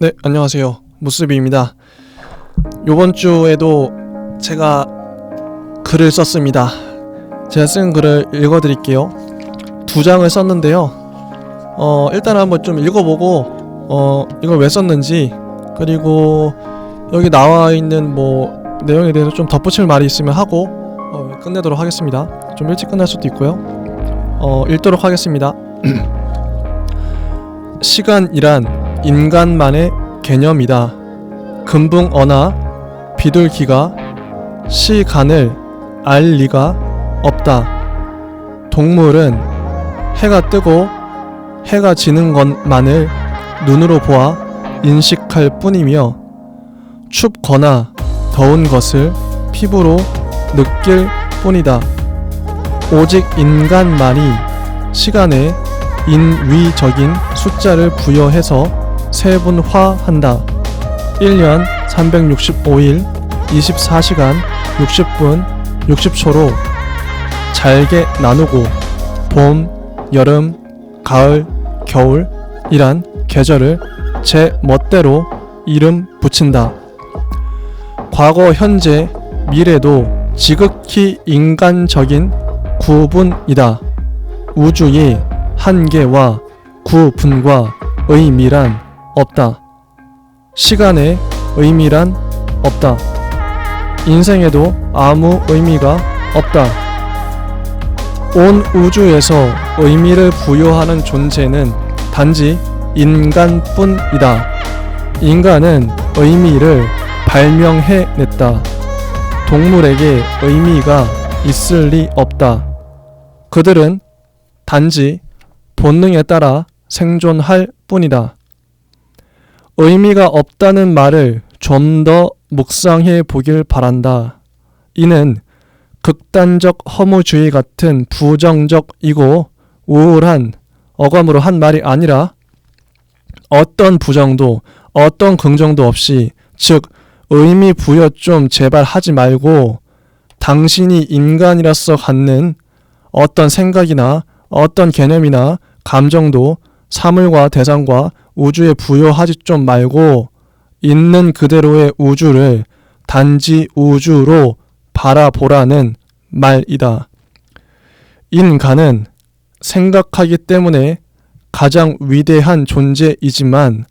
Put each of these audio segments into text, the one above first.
네, 안녕하세요. 무스비입니다. 요번 주에도 제가 글을 썼습니다. 제가 쓴 글을 읽어드릴게요. 2장을 썼는데요. 일단 한번 좀 읽어보고 이걸 왜 썼는지, 그리고 여기 나와 있는 내용에 대해서 좀 덧붙일 말이 있으면 하고 끝내도록 하겠습니다. 좀 일찍 끝날 수도 있고요. 읽도록 하겠습니다. 시간이란 인간만의 개념이다. 금붕어나 비둘기가 시간을 알 리가 없다. 동물은 해가 뜨고 해가 지는 것만을 눈으로 보아 인식할 뿐이며 춥거나 더운 것을 피부로 느낄 뿐이다. 오직 인간만이 시간에 인위적인 숫자를 부여해서 세분화한다. 1년 365일 24시간 60분 60초로 잘게 나누고 봄, 여름, 가을, 겨울이란 계절을 제 멋대로 이름 붙인다. 과거, 현재, 미래도 지극히 인간적인 구분이다. 우주의 한계와 구분과 의미란 없다. 시간에 의미란 없다. 인생에도 아무 의미가 없다. 온 우주에서 의미를 부여하는 존재는 단지 인간뿐이다. 인간은 의미를 발명해냈다. 동물에게 의미가 있을 리 없다. 그들은 단지 본능에 따라 생존할 뿐이다. 의미가 없다는 말을 좀 더 묵상해 보길 바란다. 이는 극단적 허무주의 같은 부정적이고 우울한 어감으로 한 말이 아니라 어떤 부정도 어떤 긍정도 없이, 즉 의미 부여 좀 제발 하지 말고 당신이 인간이라서 갖는 어떤 생각이나 어떤 개념이나 감정도 사물과 대상과 우주에 부여하지 좀 말고 있는 그대로의 우주를 단지 우주로 바라보라는 말이다. 인간은 생각하기 때문에 가장 위대한 존재이지만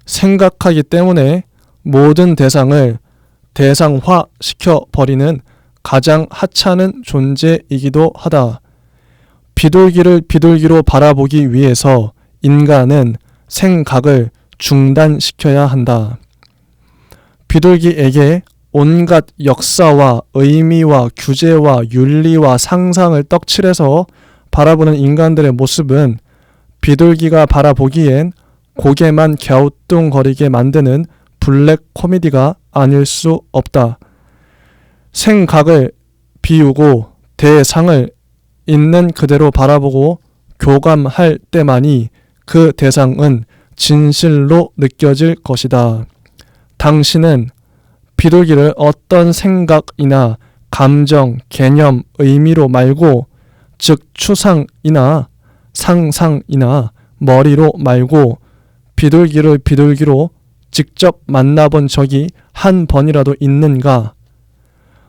생각하기 때문에 모든 대상을 대상화시켜버리는 가장 하찮은 존재이기도 하다. 비둘기를 비둘기로 바라보기 위해서 인간은 생각을 중단시켜야 한다. 비둘기에게 온갖 역사와 의미와 규제와 윤리와 상상을 떡칠해서 바라보는 인간들의 모습은 비둘기가 바라보기엔 고개만 갸우뚱거리게 만드는 블랙 코미디가 아닐 수 없다. 생각을 비우고 대상을 있는 그대로 바라보고 교감할 때만이 그 대상은 진실로 느껴질 것이다. 당신은 비둘기를 어떤 생각이나 감정, 개념, 의미로 말고, 즉 추상이나 상상이나 머리로 말고 비둘기를 비둘기로 직접 만나본 적이 한 번이라도 있는가?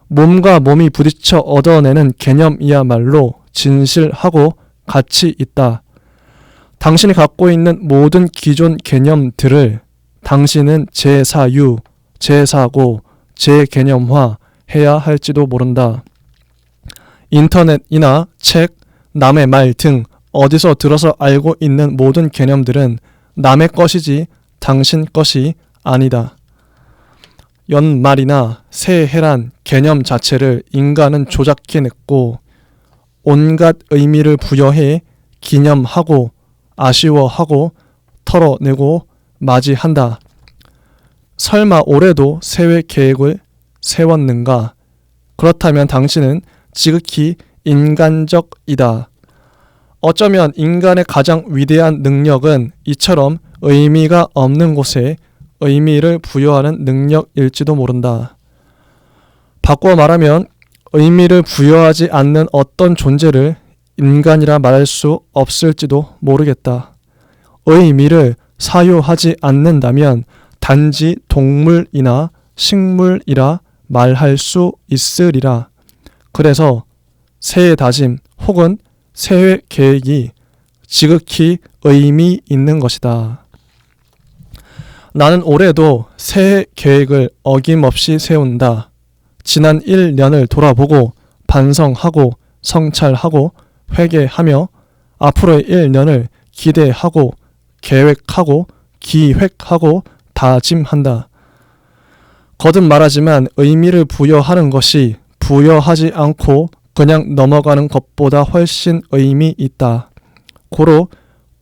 몸과 몸이 부딪혀 얻어내는 개념이야말로 진실하고 가치 있다. 당신이 갖고 있는 모든 기존 개념들을 당신은 재사유, 재사고, 재개념화 해야 할지도 모른다. 인터넷이나 책, 남의 말 등 어디서 들어서 알고 있는 모든 개념들은 남의 것이지 당신 것이 아니다. 연말이나 새해란 개념 자체를 인간은 조작해냈고 온갖 의미를 부여해 기념하고 아쉬워하고 털어내고 맞이한다. 설마 올해도 새해 계획을 세웠는가? 그렇다면 당신은 지극히 인간적이다. 어쩌면 인간의 가장 위대한 능력은 이처럼 의미가 없는 곳에 의미를 부여하는 능력일지도 모른다. 바꿔 말하면 의미를 부여하지 않는 어떤 존재를 인간이라 말할 수 없을지도 모르겠다. 의미를 사유하지 않는다면 단지 동물이나 식물이라 말할 수 있으리라. 그래서 새해 다짐 혹은 새해 계획이 지극히 의미 있는 것이다. 나는 올해도 새해 계획을 어김없이 세운다. 지난 1년을 돌아보고 반성하고 성찰하고 회개하며 앞으로의 1년을 기대하고 계획하고 기획하고 다짐한다. 거듭 말하지만 의미를 부여하는 것이 부여하지 않고 그냥 넘어가는 것보다 훨씬 의미 있다. 고로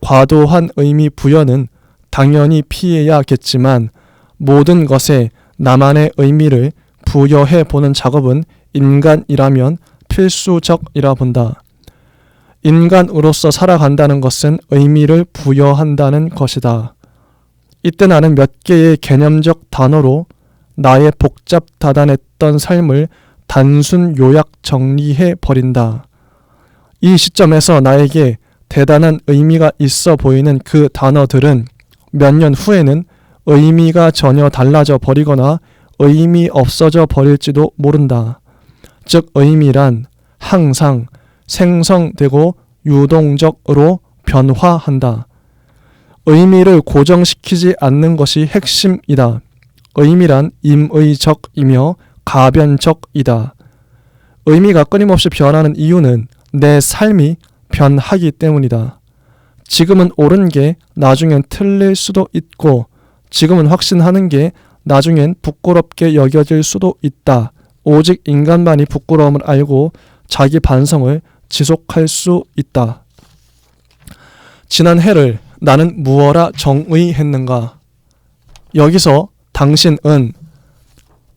과도한 의미 부여는 당연히 피해야겠지만 모든 것에 나만의 의미를 부여해 보는 작업은 인간이라면 필수적이라 본다. 인간으로서 살아간다는 것은 의미를 부여한다는 것이다. 이때 나는 몇 개의 개념적 단어로 나의 복잡다단했던 삶을 단순 요약 정리해 버린다. 이 시점에서 나에게 대단한 의미가 있어 보이는 그 단어들은 몇 년 후에는 의미가 전혀 달라져 버리거나 의미 없어져 버릴지도 모른다. 즉 의미란 항상 생성되고 유동적으로 변화한다. 의미를 고정시키지 않는 것이 핵심이다. 의미란 임의적이며 가변적이다. 의미가 끊임없이 변하는 이유는 내 삶이 변하기 때문이다. 지금은 옳은 게 나중엔 틀릴 수도 있고 지금은 확신하는 게 나중엔 부끄럽게 여겨질 수도 있다. 오직 인간만이 부끄러움을 알고 자기 반성을 지속할 수 있다. 지난 해를 나는 무엇라 정의했는가? 여기서 당신은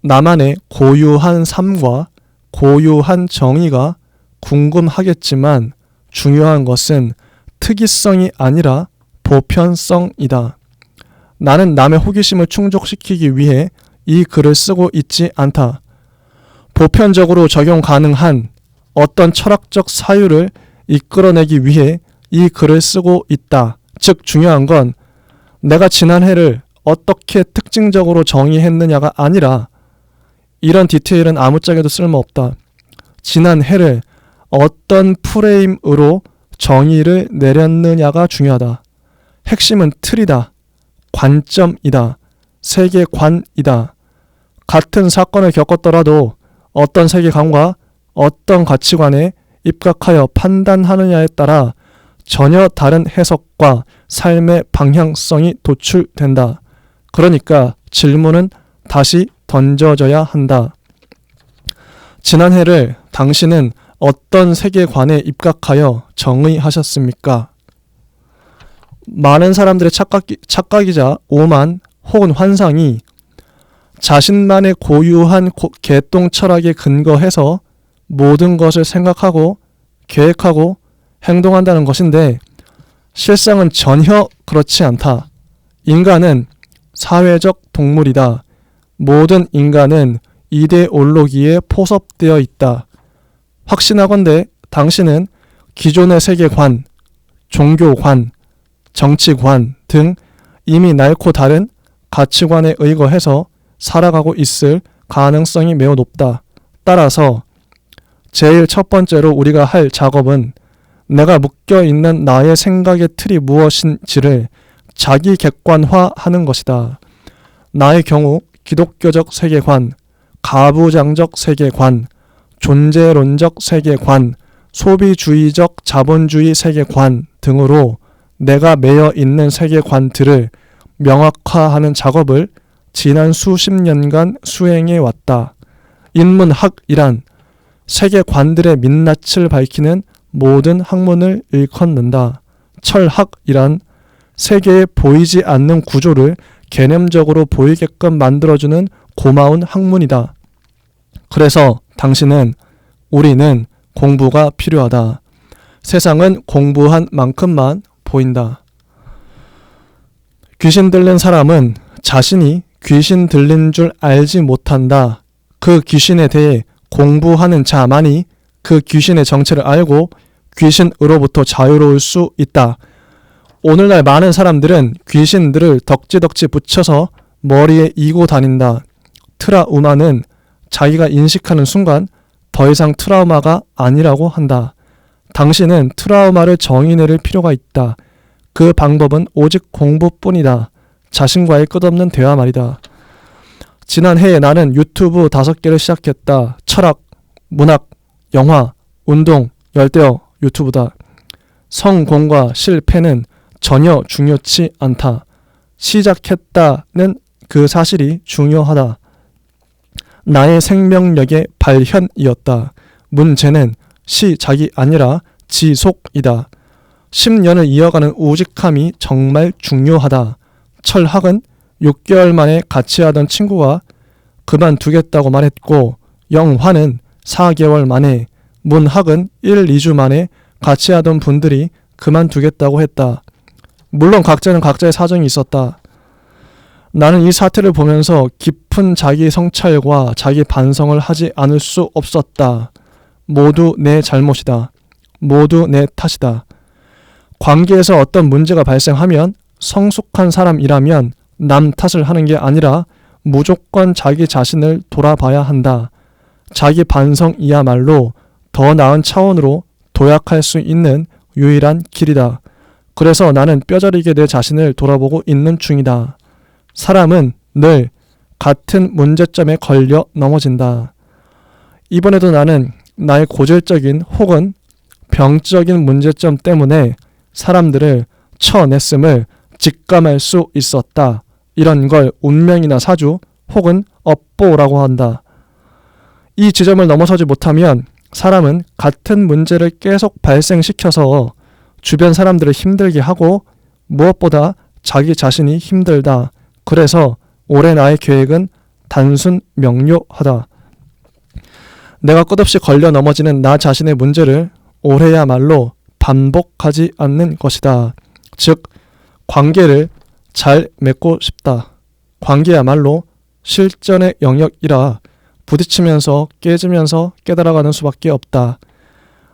나만의 고유한 삶과 고유한 정의가 궁금하겠지만 중요한 것은 특이성이 아니라 보편성이다. 나는 남의 호기심을 충족시키기 위해 이 글을 쓰고 있지 않다. 보편적으로 적용 가능한 어떤 철학적 사유를 이끌어내기 위해 이 글을 쓰고 있다. 즉 중요한 건 내가 지난 해를 어떻게 특징적으로 정의했느냐가 아니라 이런 디테일은 아무짝에도 쓸모없다. 지난 해를 어떤 프레임으로 정의를 내렸느냐가 중요하다. 핵심은 틀이다. 관점이다. 세계관이다. 같은 사건을 겪었더라도 어떤 세계관과 어떤 가치관에 입각하여 판단하느냐에 따라 전혀 다른 해석과 삶의 방향성이 도출된다. 그러니까 질문은 다시 던져져야 한다. 지난 해를 당신은 어떤 세계관에 입각하여 정의하셨습니까? 많은 사람들의 착각이자 오만 혹은 환상이 자신만의 고유한 개똥 철학에 근거해서 모든 것을 생각하고 계획하고 행동한다는 것인데 실상은 전혀 그렇지 않다. 인간은 사회적 동물이다. 모든 인간은 이데올로기에 포섭되어 있다. 확신하건대 당신은 기존의 세계관, 종교관, 정치관 등 이미 낳고 다른 가치관에 의거해서 살아가고 있을 가능성이 매우 높다. 따라서 제일 첫 번째로 우리가 할 작업은 내가 묶여있는 나의 생각의 틀이 무엇인지를 자기 객관화하는 것이다. 나의 경우 기독교적 세계관, 가부장적 세계관, 존재론적 세계관, 소비주의적 자본주의 세계관 등으로 내가 매여 있는 세계관들을 명확화하는 작업을 지난 수십 년간 수행해 왔다. 인문학이란 세계관들의 민낯을 밝히는 모든 학문을 일컫는다. 철학이란 세계에 보이지 않는 구조를 개념적으로 보이게끔 만들어주는 고마운 학문이다. 그래서 당신은 우리는 공부가 필요하다. 세상은 공부한 만큼만 보인다. 귀신 들린 사람은 자신이 귀신 들린 줄 알지 못한다. 그 귀신에 대해 공부하는 자만이 그 귀신의 정체를 알고 귀신으로부터 자유로울 수 있다. 오늘날 많은 사람들은 귀신들을 덕지덕지 붙여서 머리에 이고 다닌다. 트라우마는 자기가 인식하는 순간 더 이상 트라우마가 아니라고 한다. 당신은 트라우마를 정의내릴 필요가 있다. 그 방법은 오직 공부뿐이다. 자신과의 끝없는 대화 말이다. 지난해에 나는 유튜브 5개를 시작했다. 철학, 문학, 영화, 운동, 열대어 유튜브다. 성공과 실패는 전혀 중요치 않다. 시작했다는 그 사실이 중요하다. 나의 생명력의 발현이었다. 문제는 시작이 아니라 지속이다. 10년을 이어가는 우직함이 정말 중요하다. 철학은 6개월 만에 같이 하던 친구가 그만두겠다고 말했고, 영화는 4개월 만에, 문학은 1, 2주 만에 같이 하던 분들이 그만두겠다고 했다. 물론 각자는 각자의 사정이 있었다. 나는 이 사태를 보면서 깊은 자기 성찰과 자기 반성을 하지 않을 수 없었다. 모두 내 잘못이다. 모두 내 탓이다. 관계에서 어떤 문제가 발생하면 성숙한 사람이라면 남 탓을 하는 게 아니라 무조건 자기 자신을 돌아봐야 한다. 자기 반성이야말로 더 나은 차원으로 도약할 수 있는 유일한 길이다. 그래서 나는 뼈저리게 내 자신을 돌아보고 있는 중이다. 사람은 늘 같은 문제점에 걸려 넘어진다. 이번에도 나는 나의 고질적인 혹은 병적인 문제점 때문에 사람들을 쳐냈음을 직감할 수 있었다. 이런 걸 운명이나 사주 혹은 업보라고 한다. 이 지점을 넘어서지 못하면 사람은 같은 문제를 계속 발생시켜서 주변 사람들을 힘들게 하고 무엇보다 자기 자신이 힘들다. 그래서 올해 나의 계획은 단순 명료하다. 내가 끝없이 걸려 넘어지는 나 자신의 문제를 올해야말로 반복하지 않는 것이다. 즉, 관계를 잘 맺고 싶다. 관계야말로 실전의 영역이라 부딪히면서 깨지면서 깨달아가는 수밖에 없다.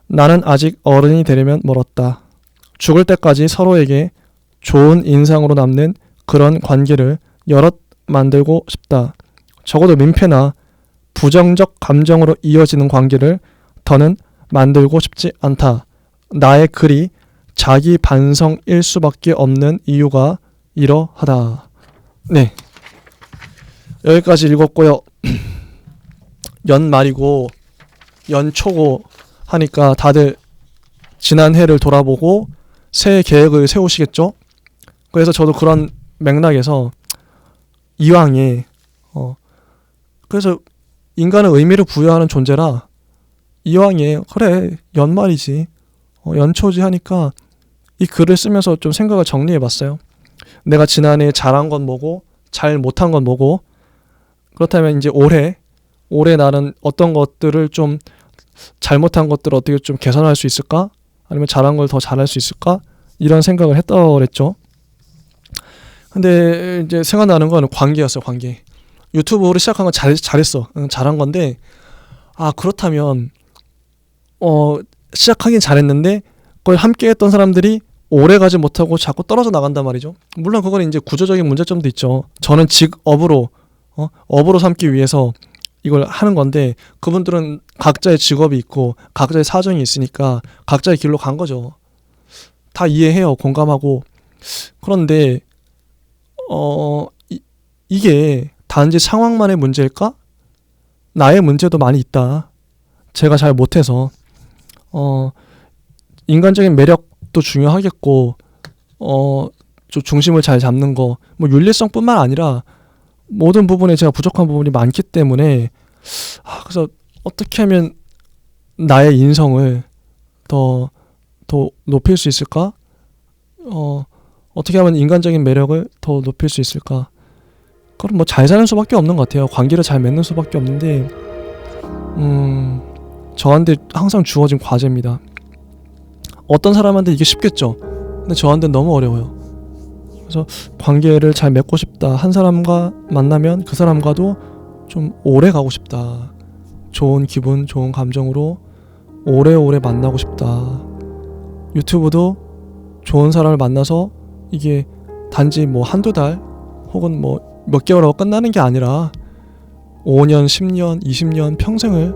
나는 아직 어른이 되려면 멀었다. 죽을 때까지 서로에게 좋은 인상으로 남는 그런 관계를 여럿 만들고 싶다. 적어도 민폐나 부정적 감정으로 이어지는 관계를 더는 만들고 싶지 않다. 나의 글이 자기 반성일 수밖에 없는 이유가 이러하다. 네, 여기까지 읽었고요. 연말이고 연초고 하니까 다들 지난 해를 돌아보고 새해 계획을 세우시겠죠? 그래서 저도 그런 맥락에서 이왕에 그래서 인간은 의미를 부여하는 존재라 이왕에 그래 연말이지 연초지 하니까 이 글을 쓰면서 좀 생각을 정리해봤어요. 내가 지난해 잘한 건 뭐고 잘 못한 건 뭐고, 그렇다면 이제 올해 나는 어떤 것들을 좀 잘못한 것들을 어떻게 좀 개선할 수 있을까? 아니면 잘한 걸 더 잘할 수 있을까? 이런 생각을 했더랬죠. 근데 이제 생각나는 건 관계였어요. 관계. 유튜브를 시작한 건 잘했어. 잘한 건데 그렇다면 시작하긴 잘했는데 그걸 함께 했던 사람들이 오래 가지 못하고 자꾸 떨어져 나간단 말이죠. 물론 그건 이제 구조적인 문제점도 있죠. 저는 직업으로 업으로 삼기 위해서 이걸 하는 건데 그분들은 각자의 직업이 있고 각자의 사정이 있으니까 각자의 길로 간 거죠. 다 이해해요. 공감하고. 그런데 이게 단지 상황만의 문제일까? 나의 문제도 많이 있다. 제가 잘 못해서 인간적인 매력도 중요하겠고 좀 중심을 잘 잡는 거, 뭐 윤리성뿐만 아니라 모든 부분에 제가 부족한 부분이 많기 때문에 그래서 어떻게 하면 나의 인성을 더 높일 수 있을까? 어떻게 하면 인간적인 매력을 더 높일 수 있을까? 그럼 뭐 잘 사는 수밖에 없는 것 같아요. 관계를 잘 맺는 수밖에 없는데 저한테 항상 주어진 과제입니다. 어떤 사람한테 이게 쉽겠죠. 근데 저한테는 너무 어려워요. 그래서 관계를 잘 맺고 싶다. 한 사람과 만나면 그 사람과도 좀 오래 가고 싶다. 좋은 기분, 좋은 감정으로 오래오래 만나고 싶다. 유튜브도 좋은 사람을 만나서 이게 단지 뭐 한두 달 혹은 뭐 몇 개월하고 끝나는 게 아니라 5년, 10년, 20년 평생을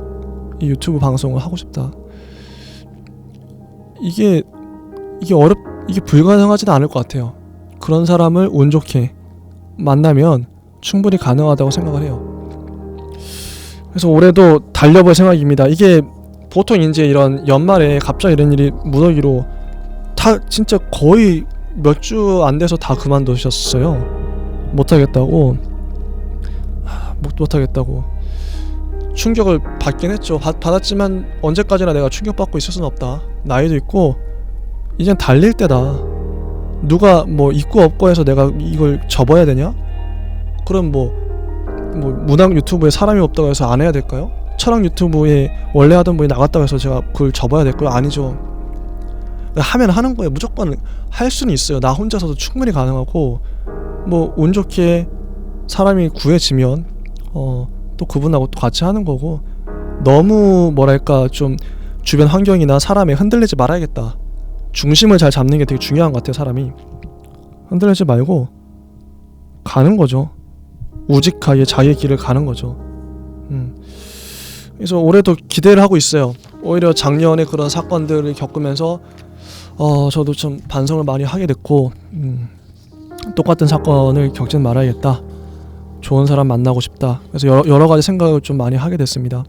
이 유튜브 방송을 하고 싶다. 이게 불가능하지는 않을 것 같아요. 그런 사람을 운 좋게 만나면 충분히 가능하다고 생각을 해요. 그래서 올해도 달려볼 생각입니다. 이게 보통 이제 이런 연말에 갑자기 이런 일이 무더기로 다 진짜 거의 몇 주 안 돼서 다 그만두셨어요. 못하겠다고 충격을 받긴 했죠. 받았지만 언제까지나 내가 충격받고 있을 수는 없다. 나이도 있고 이젠 달릴 때다. 누가 뭐 있고 없고 해서 내가 이걸 접어야 되냐? 그럼 뭐 문학 유튜브에 사람이 없다고 해서 안 해야 될까요? 철학 유튜브에 원래 하던 분이 나갔다고 해서 제가 그걸 접어야 될까요? 아니죠. 하면 하는 거예요. 무조건 할 수는 있어요. 나 혼자서도 충분히 가능하고 뭐 운 좋게 사람이 구해지면 또 그분하고 또 같이 하는 거고, 너무 뭐랄까 좀 주변 환경이나 사람에 흔들리지 말아야겠다. 중심을 잘 잡는 게 되게 중요한 것 같아요. 사람이 흔들리지 말고 가는 거죠. 우직하게 자기의 길을 가는 거죠. 그래서 올해도 기대를 하고 있어요. 오히려 작년에 그런 사건들을 겪으면서 저도 좀 반성을 많이 하게 됐고, 똑같은 사건을 겪진 말아야겠다. 좋은 사람 만나고 싶다. 그래서 여러 가지 생각을 좀 많이 하게 됐습니다.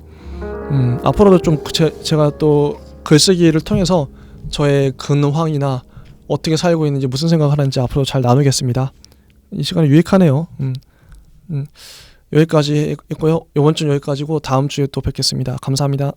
앞으로도 좀 제가 또 글쓰기를 통해서 저의 근황이나 어떻게 살고 있는지, 무슨 생각을 하는지 앞으로 잘 나누겠습니다. 이 시간이 유익하네요. 여기까지 했고요. 이번 주는 여기까지고 다음 주에 또 뵙겠습니다. 감사합니다.